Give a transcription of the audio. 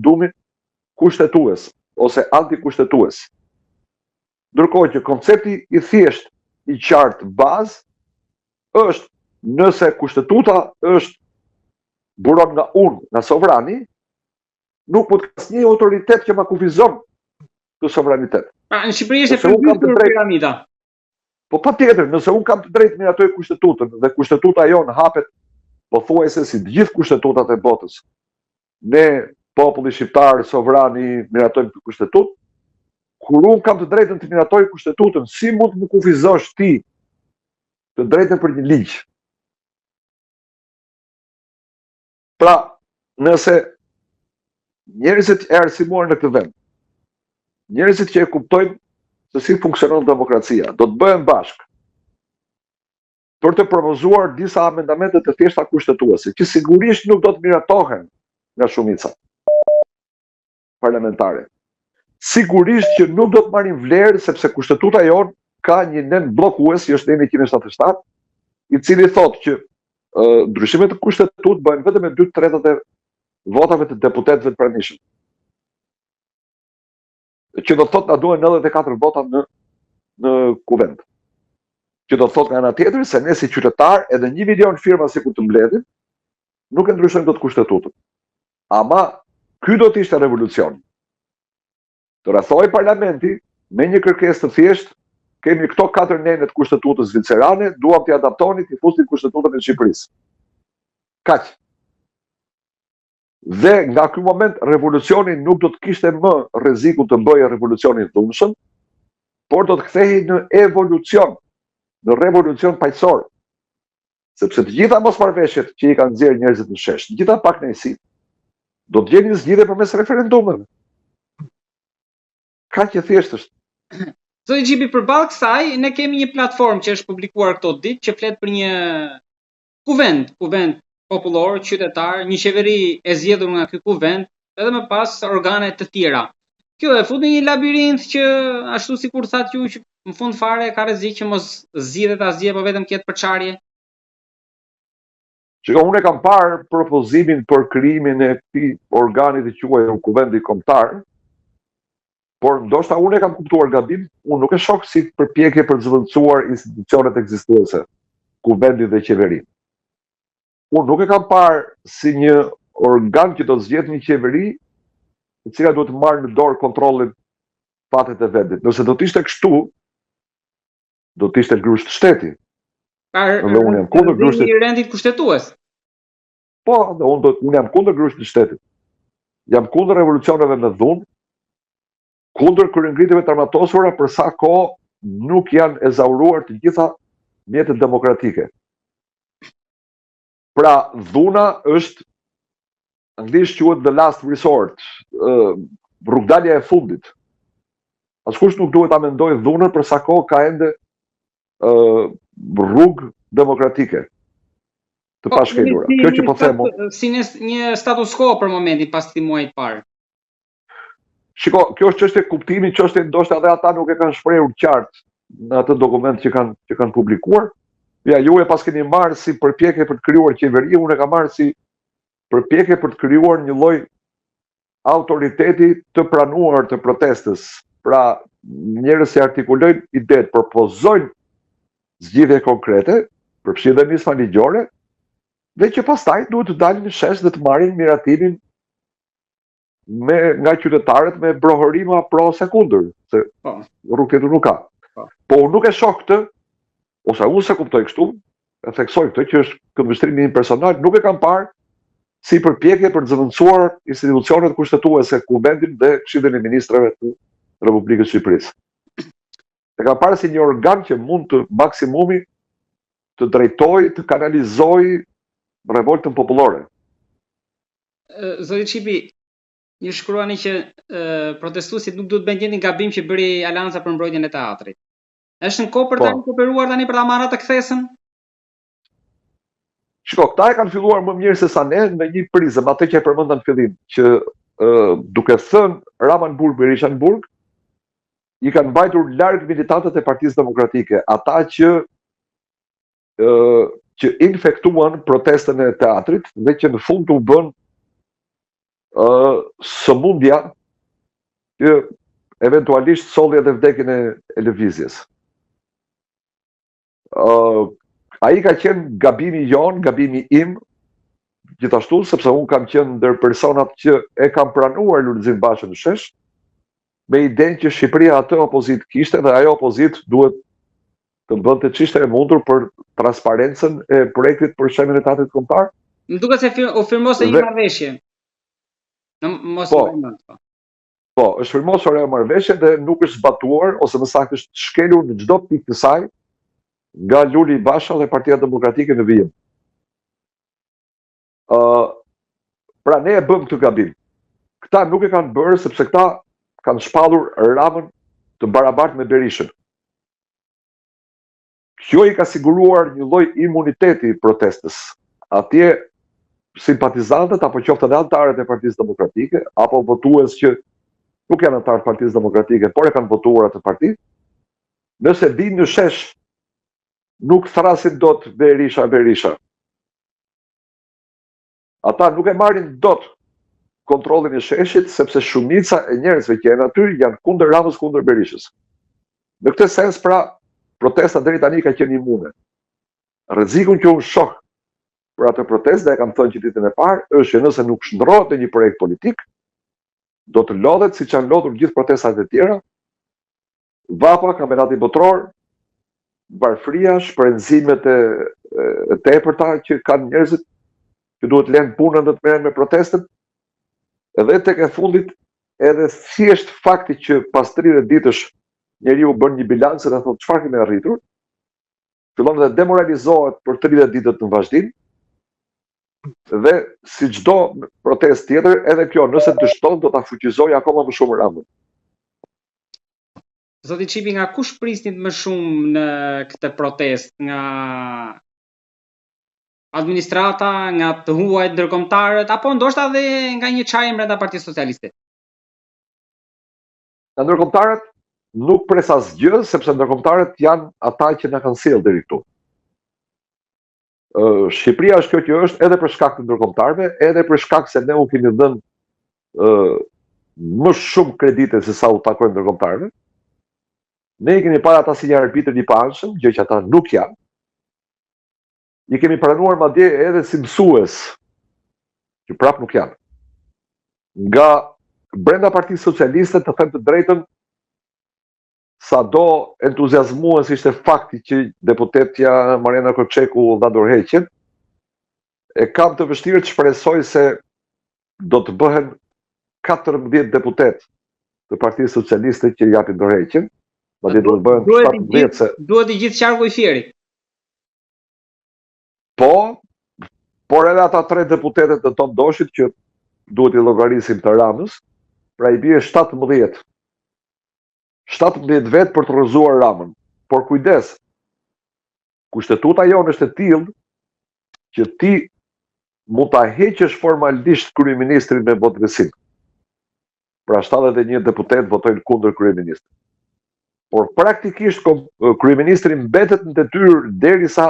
referendumi kushtetues ose antikushtetues. Ndërkohë që koncepti i thjesht i qartë bazë është nëse kushtetuta është buron nga unë, nga sovrani, nuk mund të ketë asnjë autoritet që ma kufizon të sovranitet. Në Shqipëri është e përbërë piramida. Po patjetër, nëse unë kam të drejtë miratoj kushtetutën dhe kushtetuta jonë hapet pothuajse si të gjithë kushtetutat e botës. Ne, populli shqiptar, sovrani, miratojmë kushtetutë. Kur unë kam të drejtën të miratoj kushtetutën, si mund të më kufizosh ti të drejtën për një ligj? Pra, nëse njerëzit e arsimuar në këtë vend, njerëzit që e kuptojnë se si funksionon demokracia, do të bëhen bashkë për të propozuar disa amendamente të thjeshta kushtetuese, që sigurisht nuk do të miratohen nga shumica parlamentare. Sigurisht që nuk do të marrin vlerë sepse kushtetuta jonë ka një nen bllokues, që është neni 177, i cili thotë që ndryshimet të kushtetutë bëhen vetëm me 2/3 e votave të deputetëve të pranishëm. Që do të thotë na duhen 94 vota në kuvend. Që do të thotë nga ana tjetër se ne si qytetar edhe 1 milion firma sikur të mbledhin, nuk e ndryshojmë dot kushtetutën. Ama ky do të ishte revolucion. Të rrethoj parlamenti me një kërkesë të thjeshtë, kemi këto 4 nene të kushtetutës zvicerane, duam t'i adaptoni, t'i fusin kushtetutën e Shqipërisë. Kaq. Dhe nga ky moment revolucioni nuk do të kishte më rrezikun të bëjë revolucionin dhunshëm, por do të kthehej në evolucion, në revolucion paqësor. Sepse të gjitha mosmarrveshjet që i kanë nxjerrë njerëzit në shesh, të gjitha pakënaqësitë, do të gjeni zgjidhje përmes referendumeve. Kaq e thjeshtë është. Zoti Xhipi, përballë kësaj, ne kemi një platformë që është publikuar këto ditë që flet për një kuvend popullor, qytetar, një qeveri e zgjedhur nga ky kuvend, edhe më pas organe të tjera. Kjo e fut në një labirint që ashtu sikur thatë ju që në fund fare ka rrezik që mos zgjidhet asgjë, po vetëm ketë përçarje. Shiko, unë e kam parë propozimin për krijimin e këtij organi të quajtur Kuvendi Kombëtar, por ndoshta unë e kam kuptuar gabim, unë nuk e shoh si përpjekje për të zëvendësuar institucionet ekzistuese, kuvendi dhe qeverinë. Unë nuk e kam parë si një organ që do të zgjedhë një qeveri, e cila duhet të marrë në dorë kontrollin fatet e vendit. Nëse do të ishte kështu, do të ishte grusht shteti. Dhe unë jam kundër grushtit i rendit kushtetues. Po, dhe unë jam kundër grushtit shtetit. Jam kundër revolucioneve me dhunë, kundër kryengritjeve të armatosura për sa kohë nuk janë ezauruar të gjitha mjetet demokratike. Pra, dhuna është, anglisht quhet the last resort, rrugdalja e fundit. Askush nuk duhet ta mendojë dhunën për sa kohë ka ende rrugë demokratike të pashkelura. Kjo që po them, si një status quo për momentin pas këtij muaji të parë. Shiko, kjo është çështje kuptimi, çështje ndoshta edhe ata nuk e kanë shprehur qartë në atë dokument që kanë publikuar. Ja, ju e pas keni marrë si përpjekje për të krijuar qeveri, unë e kam marrë si përpjekje për të krijuar një lloj autoriteti të pranuar të protestës. Pra, njerëz që artikulojnë idetë, propozojnë zgjidhje konkrete, përfshirë dhe nisma ligjore, dhe që pastaj duhet të dalin në shesh dhe të marrin miratimin nga qytetarët me brohërima pro ose kundër, se rrugë tjetër nuk ka. Po unë nuk e shoh këtë, ose unë se kuptoj kështu, e theksoj këtë që është këndvështrimi im personal, nuk e kam parë si përpjekje për të zëvendësuar institucionet kushtetuese, kuvendin dhe Këshillin e Ministrave të Republikës së Shqipërisë. E kam parë si një organ që mund të maksimumi të drejtojë, të kanalizojë revoltën popullore. Zoti Çipi, ju shkruani që protestuesit nuk duhet bëjnë një gabim që bëri Alanca për mbrojtjen e teatrit. Është në kohë për ta kooperuar tani për ta marrë atë kthesën? Shiko, këta e kanë filluar më mirë se sa ne në një prizëm, atë që e përmenda në fillim, që duke thënë Ramanburg, Berishanburg, i kanë mbajtur larg militantët e Partisë Demokratike, ata që infektuan protestën e teatrit dhe që në fund u bën sëmundja që eventualisht solli edhe vdekjen e lëvizjes. Ai ka qenë gabimi jon, gabimi im, gjithashtu sepse unë kam qenë ndër personat që e kam pranuar Lulzim Bashën në shesh, me idenë që Shqipëria atë opozit kishte dhe ajo opozit duhet të bënte ç'ishte e mundur për transparencën e projektit për shemin e teatrit kombëtar. Më duket se u firmose një marrëveshje. Po, është firmosur ajo marrëveshje dhe nuk është zbatuar ose më saktë është shkelur në çdo pikë të saj nga Luli Basha dhe Partia Demokratike në vijim. Pra ne e bëm këtë gabim. Këta nuk e kanë bërë sepse këta kanë shpallur Ramën të barabartë me Berishën. Kjo i ka siguruar një lloj imuniteti protestës. Atje simpatizantët apo qoftë edhe anëtarët e Partisë Demokratike apo votues që nuk janë anëtarë të Partisë Demokratike, por e kanë votuar atë parti, nëse vinë në shesh, nuk thrasin dot Berisha. Ata nuk e marrin dot kontrollin e sheshit, sepse shumica e njerëzve që janë aty janë kundër Ramës, kundër Berishës. Në këtë sens, pra, protesta deri tani ka qenë imune. Rrezikun që unë shoh për atë protestë, dhe e kam thënë që ditën e parë, është që nëse nuk shndrohet në një projekt politik, do të lodhet siç janë lodhur gjithë protestat e tjera, vapa, kampionati botror, varfëria, shpenzimet e tepërta që kanë njerëzit që duhet lënë punën dhe të merren me protestën, edhe tek e fundit edhe thjesht fakti që pas 30 ditësh njeriu bën një bilancë dhe thotë çfarë kemi arritur, fillon dhe demoralizohet për 30 ditët në vazhdim, dhe si çdo protestë tjetër, edhe kjo nëse dështon do ta fuqizojë akoma më shumë Ramën. Zoti Çipi, nga kush prisnit më shumë në këtë protestë? Nga administrata, nga të huajt ndërkombëtarët, apo ndoshta edhe nga një çarje brenda Partisë Socialiste? Nga ndërkombëtarët nuk pres asgjë, sepse ndërkombëtarët janë ata që na kanë sjellë deri këtu. Shqipëria është kjo që është edhe për shkak të ndërkombëtarëve, edhe për shkak se ne u kemi dhënë më shumë kredite se sa u takojnë ndërkombëtarëve. Ne i kemi parë ata si një arbitër i paanshëm, gjë që ata nuk janë. I kemi pranuar madje edhe si mësues, që prap nuk janë. Nga brenda Partisë Socialiste, të them të drejtën, sado entuziazmues ishte fakti që deputetja Mariana Koçeku dha dorëheqjen, e kam të vështirë të shpresoj se do të bëhen 14 deputet të Partisë Socialiste që japin dorëheqjen, madje do të bëhen 17 se duhet i gjithë qarku i Fierit. Po, por edhe ata 3 deputetet të Tom Doshit që duhet i llogarisim të Ramës, pra i bie 17 vetë për të rrëzuar Ramën. Por kujdes, kushtetuta jonë është e tillë që ti mund ta heqësh formalisht kryeministrin me votë besim. Pra 71 deputet votojnë kundër kryeministrit. Por praktikisht kryeministri mbetet në detyrë derisa